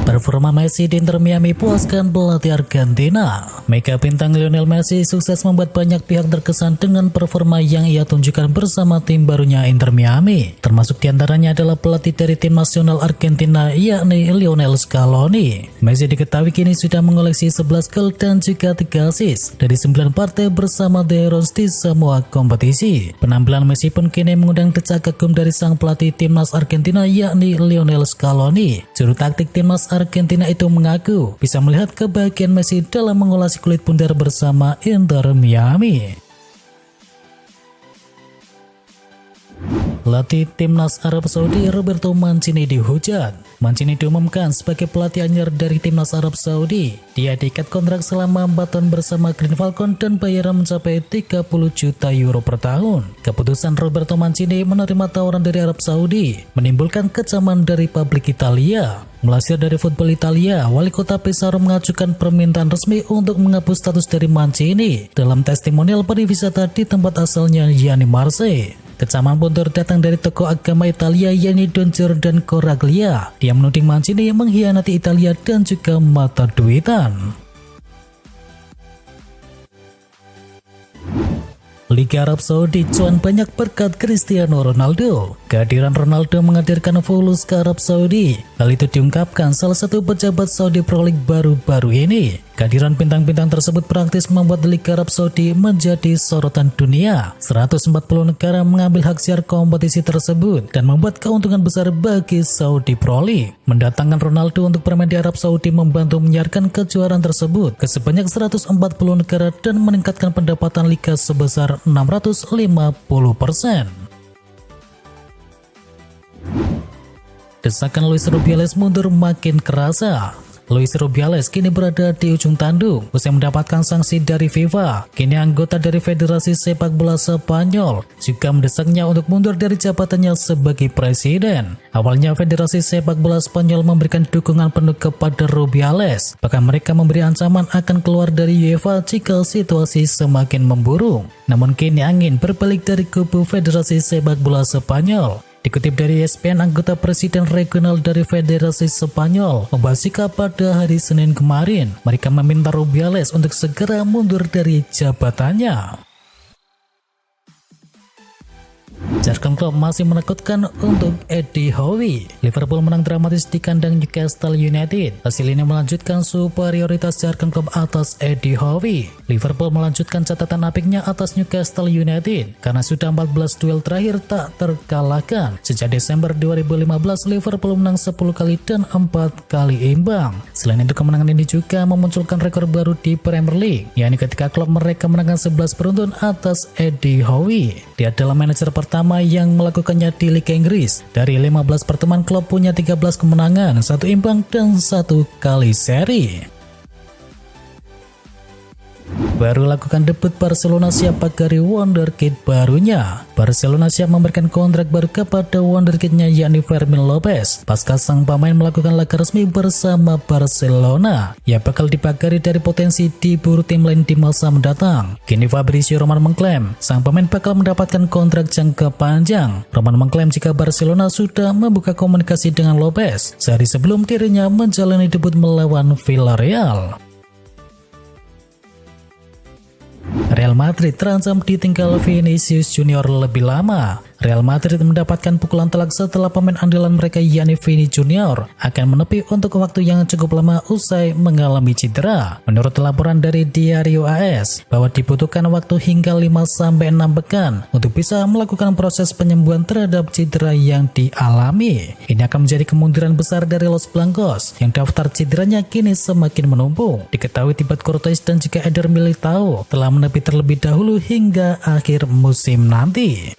Performa Messi di Inter Miami puaskan pelatih Argentina. Mega bintang Lionel Messi sukses membuat banyak pihak terkesan dengan performa yang ia tunjukkan bersama tim barunya Inter Miami. Termasuk diantaranya adalah pelatih dari tim nasional Argentina yakni Lionel Scaloni. Messi diketahui kini sudah mengoleksi 11 gol dan juga 3 assist dari 9 partai bersama The Heroes di semua kompetisi. Penampilan Messi pun kini mengundang decak kagum dari sang pelatih timnas Argentina yakni Lionel Scaloni. Juru taktik timnas Argentina itu mengaku bisa melihat kebahagiaan Messi dalam mengolesi kulit bundar bersama Inter Miami. Pelatih timnas Arab Saudi Roberto Mancini dihujat. Mancini diumumkan sebagai pelatih anyar dari timnas Arab Saudi. Dia diikat kontrak selama 4 tahun bersama Green Falcon dan bayaran mencapai 30 juta euro per tahun. Keputusan Roberto Mancini menerima tawaran dari Arab Saudi menimbulkan kecaman dari publik Italia. Melansir dari Football Italia, wali kota Pesaro mengajukan permintaan resmi untuk menghapus status dari Mancini dalam testimonial pariwisata di tempat asalnya yakni Marseille. Kecaman pun datang dari tokoh agama Italia yakni Don Giordano Coraglia. Dia menuding Mancini mengkhianati Italia dan juga mata duitan. Liga Arab Saudi cuan banyak berkat Cristiano Ronaldo. Kehadiran Ronaldo menghadirkan fulus ke Arab Saudi. Hal itu diungkapkan salah satu pejabat Saudi Pro League baru-baru ini. Kehadiran bintang-bintang tersebut praktis membuat Liga Arab Saudi menjadi sorotan dunia. 140 negara mengambil hak siar kompetisi tersebut dan membuat keuntungan besar bagi Saudi Pro League. Mendatangkan Ronaldo untuk bermain di Arab Saudi membantu menyiarkan kejuaraan tersebut ke sebanyak 140 negara dan meningkatkan pendapatan liga sebesar 650%. Desakan Luis Rubiales mundur makin kerasa. Luis Rubiales kini berada di ujung tanduk usai mendapatkan sanksi dari FIFA. Kini anggota dari Federasi Sepak Bola Spanyol juga mendesaknya untuk mundur dari jabatannya sebagai presiden. Awalnya Federasi Sepak Bola Spanyol memberikan dukungan penuh kepada Rubiales. Bahkan mereka memberi ancaman akan keluar dari UEFA jika situasi semakin memburuk. Namun kini angin berbalik dari kubu Federasi Sepak Bola Spanyol. Dikutip dari ESPN, anggota presiden regional dari Federasi Spanyol membahas sikap pada hari Senin kemarin. Mereka meminta Rubiales untuk segera mundur dari jabatannya. Jurgen Klopp masih menakutkan untuk Eddie Howe. Liverpool menang dramatis di kandang Newcastle United. Hasil ini melanjutkan superioritas Jurgen Klopp atas Eddie Howe. Liverpool melanjutkan catatan apiknya atas Newcastle United karena sudah 14 duel terakhir tak terkalahkan. Sejak Desember 2015, Liverpool menang 10 kali dan 4 kali imbang. Selain itu, kemenangan ini juga memunculkan rekor baru di Premier League, yakni ketika klub mereka menangkan 11 beruntun atas Eddie Howe. Dia adalah manajer pertama yang melakukannya di Liga Inggris. Dari 15 pertemuan, klub punya 13 kemenangan, 1 imbang dan 1 kali seri. Baru lakukan debut Barcelona siap pagari wonderkid barunya. Barcelona siap memberikan kontrak baru kepada wonderkidnya yakni Fermin Lopez. Pasca sang pemain melakukan laga resmi bersama Barcelona, ia bakal dipagari dari potensi diburu tim lain di masa mendatang. Kini Fabrizio Romano mengklaim sang pemain bakal mendapatkan kontrak jangka panjang. Romano mengklaim jika Barcelona sudah membuka komunikasi dengan Lopez sehari sebelum dirinya menjalani debut melawan Villarreal. Real Madrid terancam ditinggal Vinicius Junior lebih lama. Real Madrid mendapatkan pukulan telak setelah pemain andalan mereka yakni Vini Junior akan menepi untuk waktu yang cukup lama usai mengalami cedera. Menurut laporan dari Diario AS bahwa dibutuhkan waktu hingga 5-6 pekan untuk bisa melakukan proses penyembuhan terhadap cedera yang dialami. Ini akan menjadi kemunduran besar dari Los Blancos yang daftar cederanya kini semakin menumpuk. Diketahui Thibaut Courtois dan juga Eder Militao telah menepi terlebih dahulu hingga akhir musim nanti.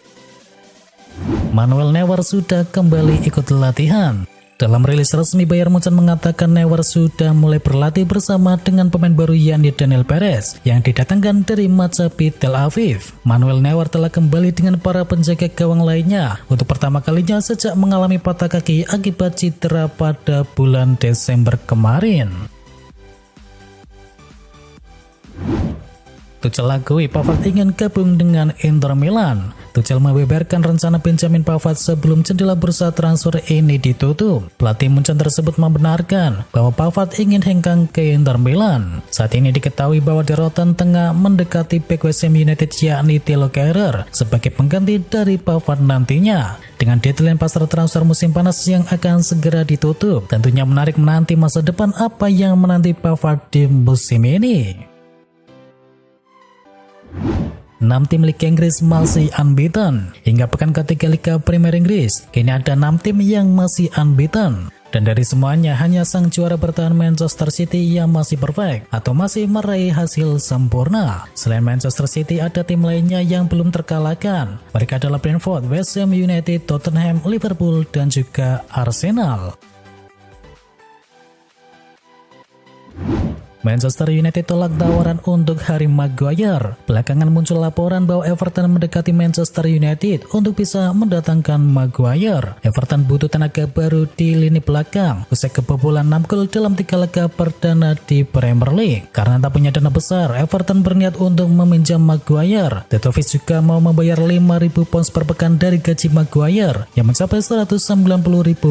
Manuel Neuer sudah kembali ikut latihan. Dalam rilis resmi, Bayern Munchen mengatakan Neuer sudah mulai berlatih bersama dengan pemain baru yakni Daniel Perez yang didatangkan dari Maccabi Tel Aviv. Manuel Neuer telah kembali dengan para penjaga gawang lainnya untuk pertama kalinya sejak mengalami patah kaki akibat cedera pada bulan Desember kemarin. Tuchel akui Pavard ingin gabung dengan Inter Milan. Tuchel membeberkan rencana Benjamin Pavard sebelum jendela bursa transfer ini ditutup. Pelatih Munchen tersebut membenarkan bahwa Pavard ingin hengkang ke Inter Milan. Saat ini diketahui bahwa De Roten tengah mendekati bek West Ham United yakni Thilo Kehrer sebagai pengganti dari Pavard nantinya. Dengan deadline pasar transfer musim panas yang akan segera ditutup, tentunya menarik menanti masa depan apa yang menanti Pavard di musim ini. 6 tim Liga Inggris masih unbeaten. Hingga pekan ketiga Liga Premier Inggris, kini ada 6 tim yang masih unbeaten. Dan dari semuanya hanya sang juara bertahan Manchester City yang masih perfect atau masih meraih hasil sempurna. Selain Manchester City ada tim lainnya yang belum terkalahkan. Mereka adalah Brentford, West Ham United, Tottenham, Liverpool, dan juga Arsenal. Manchester United tolak tawaran untuk Harry Maguire. Belakangan muncul laporan bahwa Everton mendekati Manchester United untuk bisa mendatangkan Maguire. Everton butuh tenaga baru di lini belakang usai kebobolan 6 gol dalam 3 laga perdana di Premier League. Karena tak punya dana besar, Everton berniat untuk meminjam Maguire. Tetovic juga mau membayar 5.000 pounds per pekan dari gaji Maguire yang mencapai 190.000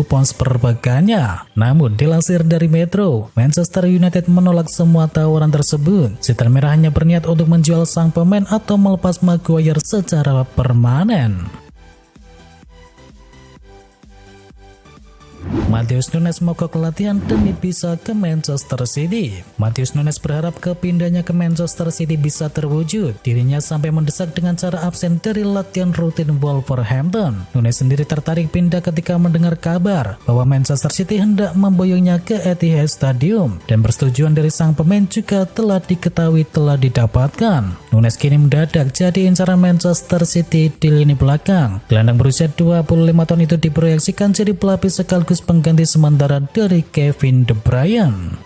pounds per pekannya. Namun dilansir dari Metro, Manchester United menolak semua tawaran tersebut. Setan Merah hanya berniat untuk menjual sang pemain atau melepas Maguire secara permanen. Matheus Nunes mogok latihan demi bisa ke Manchester City. Matheus Nunes berharap kepindahnya ke Manchester City bisa terwujud. Dirinya sampai mendesak dengan cara absen dari latihan rutin Wolverhampton. Nunes sendiri tertarik pindah ketika mendengar kabar bahwa Manchester City hendak memboyongnya ke Etihad Stadium, dan persetujuan dari sang pemain juga telah diketahui telah didapatkan. Nunes kini mendadak jadi incaran Manchester City di lini belakang. Gelandang berusia 25 tahun itu diproyeksikan jadi pelapis sekaligus pengganti sementara dari Kevin De Bruyne.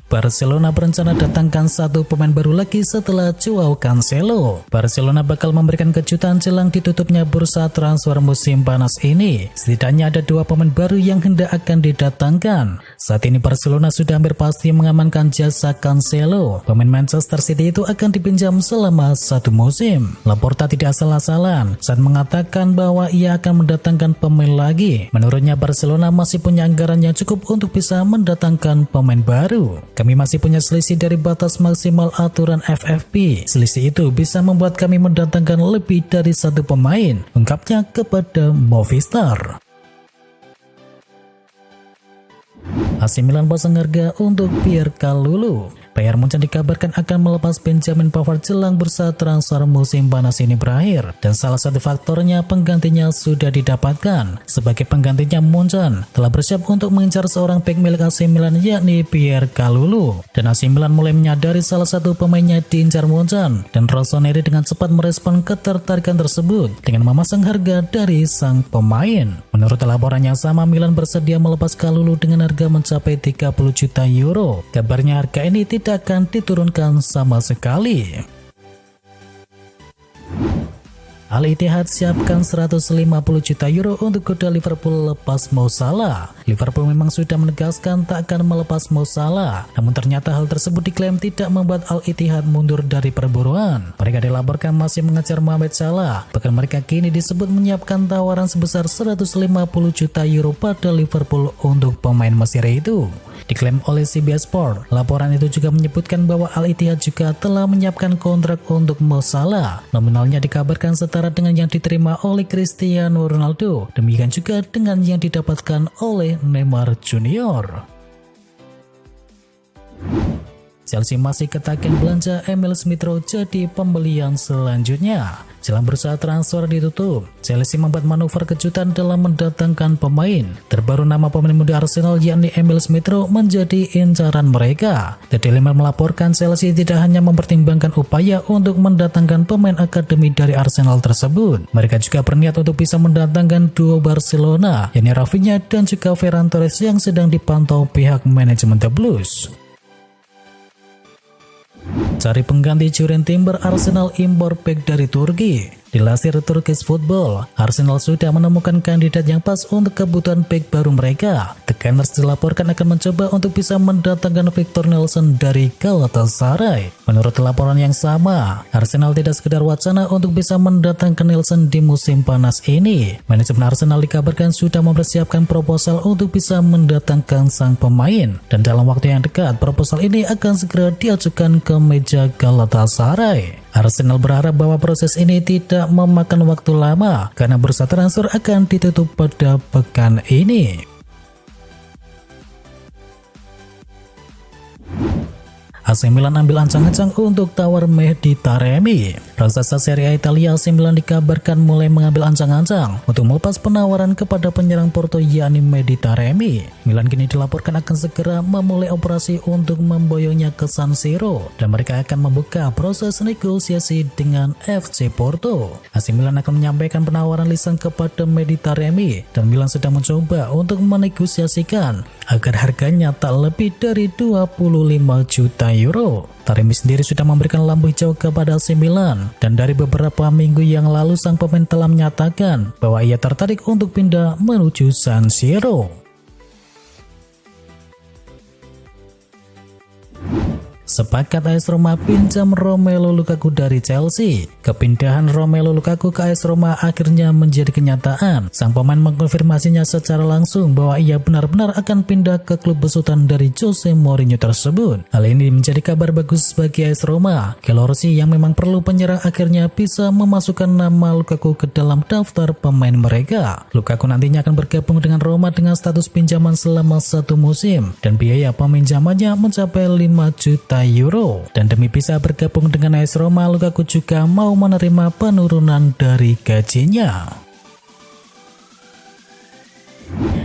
Barcelona berencana datangkan satu pemain baru lagi setelah Joao Cancelo. Barcelona bakal memberikan kejutan jelang ditutupnya bursa transfer musim panas ini. Setidaknya ada 2 pemain baru yang hendak akan didatangkan. Saat ini Barcelona sudah hampir pasti mengamankan jasa Cancelo. Pemain Manchester City itu akan dipinjam selama 1 musim. Laporta tidak asal-asalan saat mengatakan bahwa ia akan mendatangkan pemain lagi. Menurutnya Barcelona masih punya anggaran yang cukup untuk bisa mendatangkan pemain baru. Kami masih punya selisih dari batas maksimal aturan FFP. Selisih itu bisa membuat kami mendatangkan lebih dari 1 pemain, ungkapnya kepada Movistar. AC Milan pasang harga untuk Pierre Kalulu. Bayern Munchen dikabarkan akan melepas Benjamin Pavard jelang bursa transfer musim panas ini berakhir, dan salah satu faktornya penggantinya sudah didapatkan. Sebagai penggantinya, Munchen telah bersiap untuk mengincar seorang bek milik AC Milan yakni Pierre Kalulu, dan AC Milan mulai menyadari salah satu pemainnya diincar Munchen, dan Rossoneri dengan cepat merespon ketertarikan tersebut dengan memasang harga dari sang pemain. Menurut laporan yang sama, Milan bersedia melepas Kalulu dengan harga mencapai 30 juta euro. Kabarnya harga ini tidak akan diturunkan sama sekali. Al-Ittihad siapkan 150 juta euro untuk kuda Liverpool lepas Mo Salah. Liverpool memang sudah menegaskan tak akan melepas Mo Salah, namun ternyata hal tersebut diklaim tidak membuat Al-Ittihad mundur dari perburuan. Mereka dilaporkan masih mengejar Mohamed Salah, bahkan mereka kini disebut menyiapkan tawaran sebesar 150 juta euro pada Liverpool untuk pemain Mesir itu. Diklaim oleh CBS Sport, laporan itu juga menyebutkan bahwa Al-Ittihad juga telah menyiapkan kontrak untuk Mo Salah. Nominalnya dikabarkan setara dengan yang diterima oleh Cristiano Ronaldo, demikian juga dengan yang didapatkan oleh Neymar Junior. Chelsea masih ketagihan belanja Emil Smith Rowe jadi pembelian selanjutnya. Jelang bursa transfer ditutup, Chelsea membuat manuver kejutan dalam mendatangkan pemain. Terbaru nama pemain muda Arsenal yakni Emil Smith Rowe menjadi incaran mereka. The Daily Mail melaporkan Chelsea tidak hanya mempertimbangkan upaya untuk mendatangkan pemain akademi dari Arsenal tersebut. Mereka juga berniat untuk bisa mendatangkan duo Barcelona, yakni Rafinha dan juga Ferran Torres yang sedang dipantau pihak manajemen The Blues. Cari pengganti Jurrien Timber, Arsenal impor bek dari Turki. Dilansir Turkish Football, Arsenal sudah menemukan kandidat yang pas untuk kebutuhan bek baru mereka. The Gunners dilaporkan akan mencoba untuk bisa mendatangkan Victor Nelson dari Galatasaray. Menurut laporan yang sama, Arsenal tidak sekedar wacana untuk bisa mendatangkan Nelson di musim panas ini. Manajemen Arsenal dikabarkan sudah mempersiapkan proposal untuk bisa mendatangkan sang pemain, dan dalam waktu yang dekat proposal ini akan segera diajukan ke meja Galatasaray. Arsenal berharap bahwa proses ini tidak memakan waktu lama karena bursa transfer akan ditutup pada pekan ini. AC Milan ambil ancang-ancang untuk tawar Mehdi Taremi. Raksasa Serie A Italia AC Milan dikabarkan mulai mengambil ancang-ancang untuk melepas penawaran kepada penyerang Porto yakni Mehdi Taremi. Milan kini dilaporkan akan segera memulai operasi untuk memboyongnya ke San Siro, dan mereka akan membuka proses negosiasi dengan FC Porto. AC Milan akan menyampaikan penawaran lisan kepada Mehdi Taremi, dan Milan sedang mencoba untuk menegosiasikan agar harganya tak lebih dari 25 juta euro. Taremi sendiri sudah memberikan lampu hijau kepada AC Milan, dan dari beberapa minggu yang lalu sang pemain telah menyatakan bahwa ia tertarik untuk pindah menuju San Siro. Sepakat AS Roma pinjam Romelu Lukaku dari Chelsea. Kepindahan Romelu Lukaku ke AS Roma akhirnya menjadi kenyataan. Sang pemain mengkonfirmasinya secara langsung bahwa ia benar-benar akan pindah ke klub besutan dari Jose Mourinho tersebut. Hal ini menjadi kabar bagus bagi AS Roma. Gelorsi yang memang perlu penyerang akhirnya bisa memasukkan nama Lukaku ke dalam daftar pemain mereka. Lukaku nantinya akan bergabung dengan Roma dengan status pinjaman selama 1 musim, dan biaya peminjamannya mencapai 5 juta euro. Dan demi bisa bergabung dengan AS Roma, Lukaku juga mau menerima penurunan dari gajinya.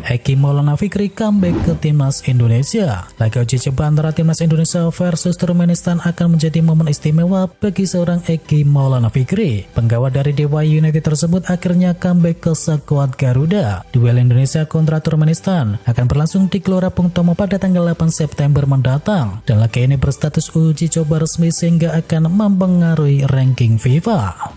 Eki Maulana Fikri comeback ke timnas Indonesia. Laga uji coba antara timnas Indonesia versus Turkmenistan akan menjadi momen istimewa bagi seorang Eki Maulana Fikri. Penggawa dari Dewa United tersebut akhirnya comeback ke skuad Garuda. Duel Indonesia kontra Turkmenistan akan berlangsung di Gelora Bung Tomo pada tanggal 8 September mendatang, dan laga ini berstatus uji coba resmi sehingga akan mempengaruhi ranking FIFA.